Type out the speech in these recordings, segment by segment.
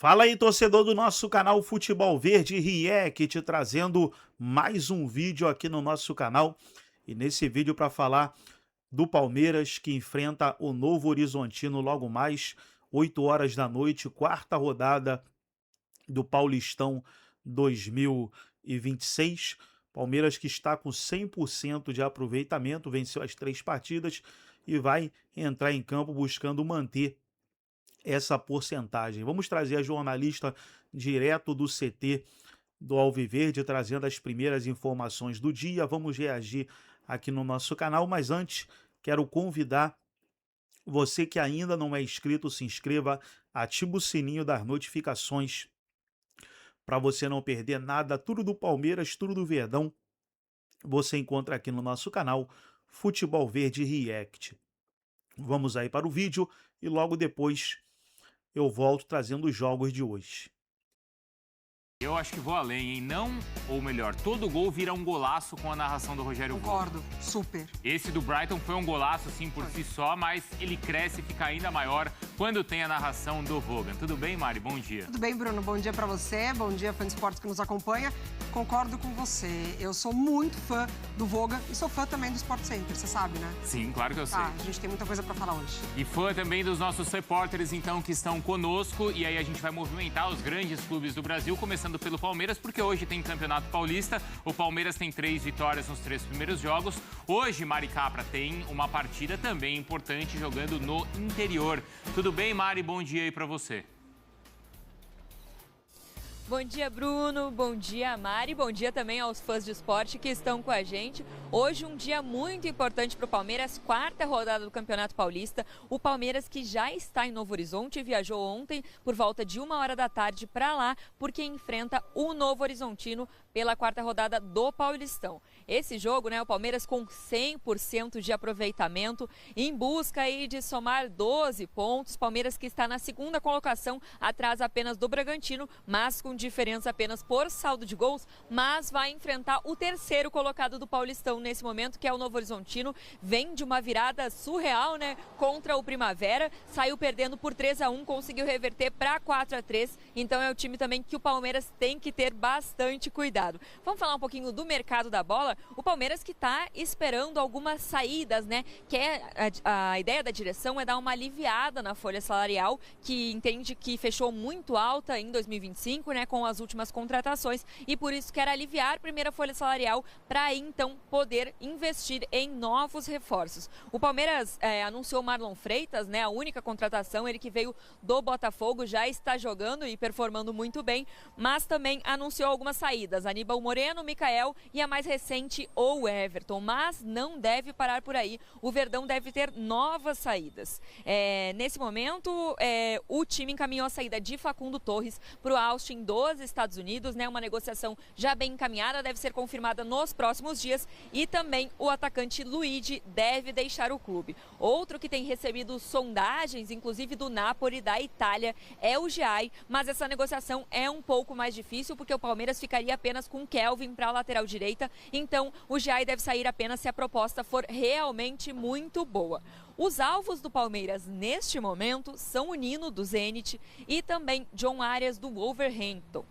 Fala aí, torcedor do nosso canal Futebol Verde React, trazendo mais um vídeo aqui no nosso canal. E nesse vídeo para falar do Palmeiras, que enfrenta o Novo Horizontino logo mais, 8 horas da noite, quarta rodada do Paulistão 2026. Palmeiras que está com 100% de aproveitamento, venceu as 3 partidas e vai entrar em campo buscando manter essa porcentagem. Vamos trazer a jornalista direto do CT do Alviverde, trazendo as primeiras informações do dia. Vamos reagir aqui no nosso canal, mas antes quero convidar você que ainda não é inscrito, se inscreva, ative o sininho das notificações para você não perder nada, tudo do Palmeiras, tudo do Verdão, você encontra aqui no nosso canal Futebol Verde React. Vamos aí para o vídeo e logo depois eu volto trazendo os jogos de hoje. Eu acho que vou além, hein? Não, ou melhor, todo gol vira um golaço com a narração do Rogério Vô. Concordo, super. Esse do Brighton foi um golaço, sim, por si só, mas ele cresce e fica ainda maior quando tem a narração do Vogan. Tudo bem, Mari? Bom dia. Tudo bem, Bruno? Bom dia pra você, bom dia, fã de esportes que nos acompanha. Concordo com você. Eu sou muito fã do Vogan e sou fã também do Sport Center, você sabe, né? Sim, claro que eu sei. Tá, a gente tem muita coisa pra falar hoje. E fã também dos nossos repórteres, então, que estão conosco. E aí a gente vai movimentar os grandes clubes do Brasil, começando pelo Palmeiras, porque hoje tem Campeonato Paulista. O Palmeiras tem 3 vitórias nos 3 primeiros jogos. Hoje, Mari Capra tem uma partida também importante, jogando no interior. Tudo bem, Mari? Bom dia aí pra você. Bom dia, Bruno. Bom dia, Mari. Bom dia também aos fãs de esporte que estão com a gente. Hoje um dia muito importante para o Palmeiras, quarta rodada do Campeonato Paulista. O Palmeiras que já está em Novo Horizonte, viajou ontem por volta de 1h da tarde para lá, porque enfrenta o Novo Horizontino pela quarta rodada do Paulistão. Esse jogo, né, o Palmeiras com 100% de aproveitamento, em busca aí de somar 12 pontos. Palmeiras que está na segunda colocação, atrás apenas do Bragantino, mas com diferença apenas por saldo de gols, mas vai enfrentar o terceiro colocado do Paulistão nesse momento, que é o Novo Horizontino. Vem de uma virada surreal, né, contra o Primavera, saiu perdendo por 3-1, conseguiu reverter para 4-3, então é o time também que o Palmeiras tem que ter bastante cuidado. Vamos falar um pouquinho do mercado da bola. O Palmeiras que está esperando algumas saídas, né, que a ideia da direção é dar uma aliviada na folha salarial, que entende que fechou muito alta em 2025, né, com as últimas contratações, e por isso quer aliviar a primeira folha salarial para aí então poder investir em novos reforços. O Palmeiras anunciou Marlon Freitas, né, a única contratação, ele que veio do Botafogo, já está jogando e performando muito bem, mas também anunciou algumas saídas, Aníbal Moreno, Michael e a mais recente, o Everton, mas não deve parar por aí, o Verdão deve ter novas saídas. Nesse momento, o time encaminhou a saída de Facundo Torres para o Austin dos Estados Unidos, né? Uma negociação já bem encaminhada, deve ser confirmada nos próximos dias, e também o atacante Luigi deve deixar o clube. Outro que tem recebido sondagens, inclusive do Napoli, da Itália, é o Giai, mas essa negociação é um pouco mais difícil, porque o Palmeiras ficaria apenas com Kelvin para a lateral direita, então o Giai deve sair apenas se a proposta for realmente muito boa. Os alvos do Palmeiras neste momento são o Nino do Zenit e também John Arias do Wolverhampton.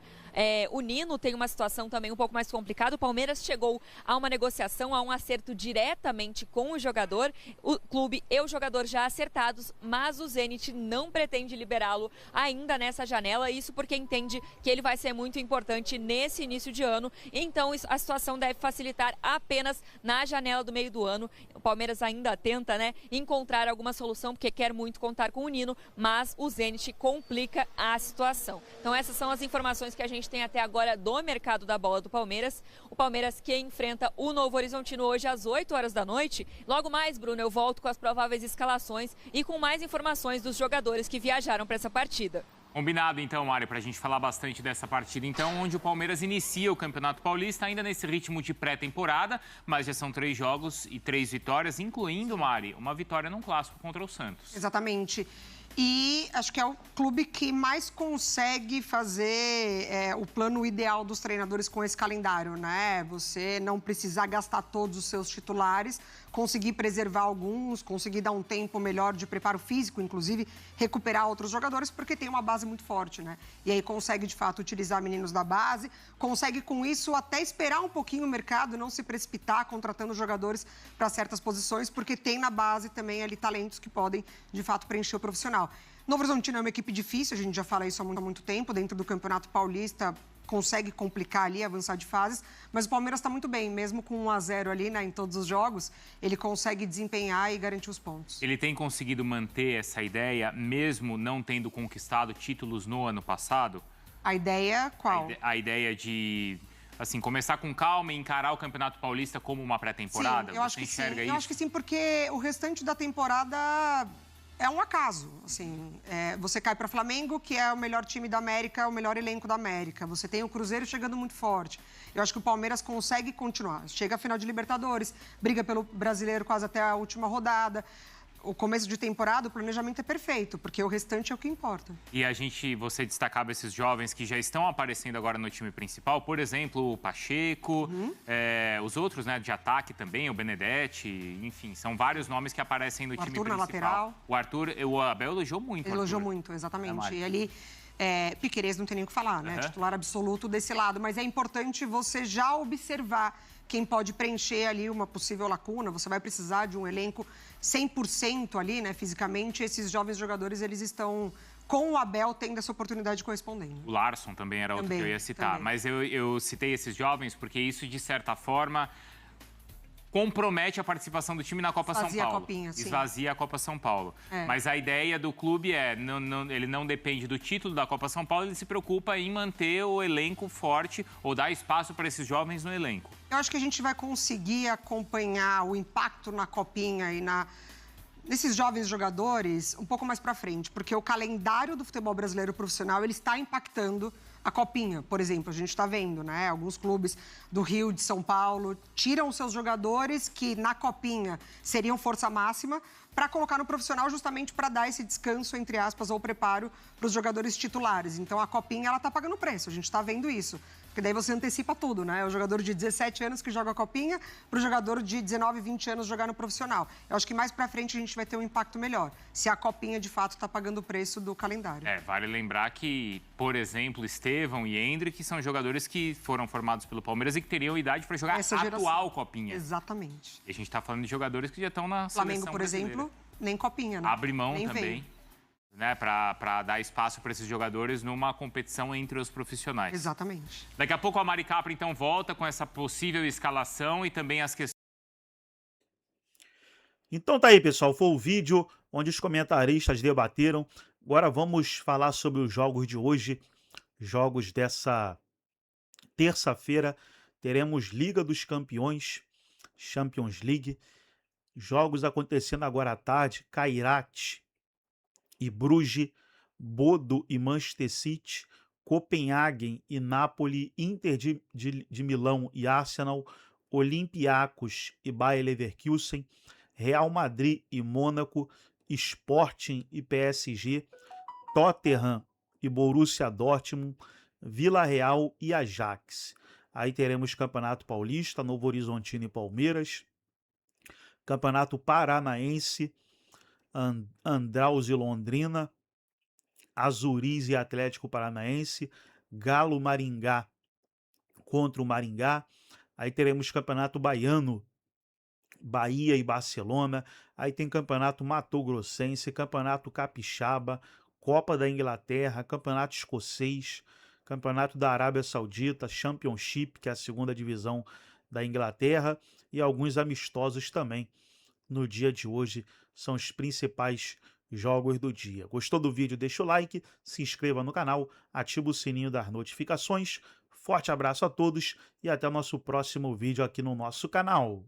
O Nino tem uma situação também um pouco mais complicada. O Palmeiras chegou a uma negociação, a um acerto diretamente com o jogador. O clube e o jogador já acertados, mas o Zenit não pretende liberá-lo ainda nessa janela. Isso porque entende que ele vai ser muito importante nesse início de ano. Então a situação deve facilitar apenas na janela do meio do ano. O Palmeiras ainda tenta, né, encontrar alguma solução, porque quer muito contar com o Nino, mas o Zenit complica a situação. Então essas são as informações que a gente tem até agora do mercado da bola do Palmeiras. O Palmeiras que enfrenta o Novo Horizontino hoje às 8 horas da noite. Logo mais, Bruno, eu volto com as prováveis escalações e com mais informações dos jogadores que viajaram para essa partida. Combinado, então, Mari, para a gente falar bastante dessa partida, então, onde o Palmeiras inicia o Campeonato Paulista, ainda nesse ritmo de pré-temporada, mas já são 3 jogos e 3 vitórias, incluindo, Mari, uma vitória num clássico contra o Santos. Exatamente. E acho que é o clube que mais consegue fazer o plano ideal dos treinadores com esse calendário, né? Você não precisar gastar todos os seus titulares, conseguir preservar alguns, conseguir dar um tempo melhor de preparo físico, inclusive recuperar outros jogadores, porque tem uma base muito forte, né? E aí consegue, de fato, utilizar meninos da base, consegue com isso até esperar um pouquinho o mercado, não se precipitar contratando jogadores para certas posições, porque tem na base também ali talentos que podem, de fato, preencher o profissional. Novo Horizontino é uma equipe difícil, a gente já fala isso há muito tempo, dentro do Campeonato Paulista, consegue complicar ali, avançar de fases, mas o Palmeiras está muito bem, mesmo com 1-0 ali, né, em todos os jogos, ele consegue desempenhar e garantir os pontos. Ele tem conseguido manter essa ideia, mesmo não tendo conquistado títulos no ano passado? A ideia qual? A ideia de, assim, começar com calma e encarar o Campeonato Paulista como uma pré-temporada? Sim, eu acho que sim. Eu acho que sim, porque o restante da temporada é um acaso, assim, você cai para Flamengo, que é o melhor time da América, o melhor elenco da América. Você tem o Cruzeiro chegando muito forte. Eu acho que o Palmeiras consegue continuar. Chega à final de Libertadores, briga pelo Brasileiro quase até a última rodada. O começo de temporada, o planejamento é perfeito, porque o restante é o que importa. E você destacava esses jovens que já estão aparecendo agora no time principal, por exemplo, o Pacheco, os outros, né, de ataque também, o Benedetti, enfim, são vários nomes que aparecem no time Arthur principal. na lateral. O Abel elogiou muito. Ele elogiou muito, exatamente. E ali, Piquerez não tem nem o que falar, né? Titular absoluto desse lado, mas é importante você já observar quem pode preencher ali uma possível lacuna. Você vai precisar de um elenco 100% ali, né, fisicamente. Esses jovens jogadores, eles estão com o Abel tendo essa oportunidade correspondendo. O Larson também era outro que eu ia citar. Também. Mas eu citei esses jovens porque isso, de certa forma, compromete a participação do time na Copa São Paulo. Esvazia a Copinha, sim. Esvazia a Copa São Paulo. Mas a ideia do clube ele não depende do título da Copa São Paulo, ele se preocupa em manter o elenco forte ou dar espaço para esses jovens no elenco. Eu acho que a gente vai conseguir acompanhar o impacto na Copinha e nesses jovens jogadores um pouco mais para frente, porque o calendário do futebol brasileiro profissional ele está impactando a Copinha, por exemplo. A gente está vendo, né? Alguns clubes do Rio, de São Paulo, tiram os seus jogadores que na Copinha seriam força máxima para colocar no profissional justamente para dar esse descanso, entre aspas, ou preparo para os jogadores titulares. Então, a Copinha, ela está pagando preço, a gente está vendo isso. Porque daí você antecipa tudo, né? O jogador de 17 anos que joga a Copinha para o jogador de 19, 20 anos jogar no profissional. Eu acho que mais para frente a gente vai ter um impacto melhor, se a Copinha, de fato, está pagando o preço do calendário. Vale lembrar que, por exemplo, Estevão e Endrick são jogadores que foram formados pelo Palmeiras e que teriam idade para jogar a atual Copinha. Exatamente. E a gente está falando de jogadores que já estão na Flamengo, seleção por brasileira. exemplo, nem Copinha, né? Abre mão nem também. vem. Né, para dar espaço para esses jogadores numa competição entre os profissionais. Exatamente. Daqui a pouco a Mari Capra, então, volta com essa possível escalação e também as questões. Então tá aí, pessoal, foi o vídeo onde os comentaristas debateram. Agora vamos falar sobre os jogos de hoje, jogos dessa terça-feira. Teremos Liga dos Campeões, Champions League, jogos acontecendo agora à tarde, Kairat e Bruges, Bodo e Manchester City, Copenhagen e Napoli, Inter de Milão e Arsenal, Olympiacos e Bayer Leverkusen, Real Madrid e Mônaco, Sporting e PSG, Tottenham e Borussia Dortmund, Vila Real e Ajax. Aí teremos Campeonato Paulista, Novo Horizontino e Palmeiras, Campeonato Paranaense, Andraus e Londrina, Azuris e Atlético Paranaense, Galo Maringá contra o Maringá. Aí teremos Campeonato Baiano, Bahia e Barcelona. Aí tem Campeonato Mato Grossense, Campeonato Capixaba, Copa da Inglaterra, Campeonato Escocês, Campeonato da Arábia Saudita, Championship, que é a segunda divisão da Inglaterra, e alguns amistosos também. No dia de hoje são os principais jogos do dia. Gostou do vídeo? Deixa o like, se inscreva no canal, ativa o sininho das notificações. Forte abraço a todos e até o nosso próximo vídeo aqui no nosso canal.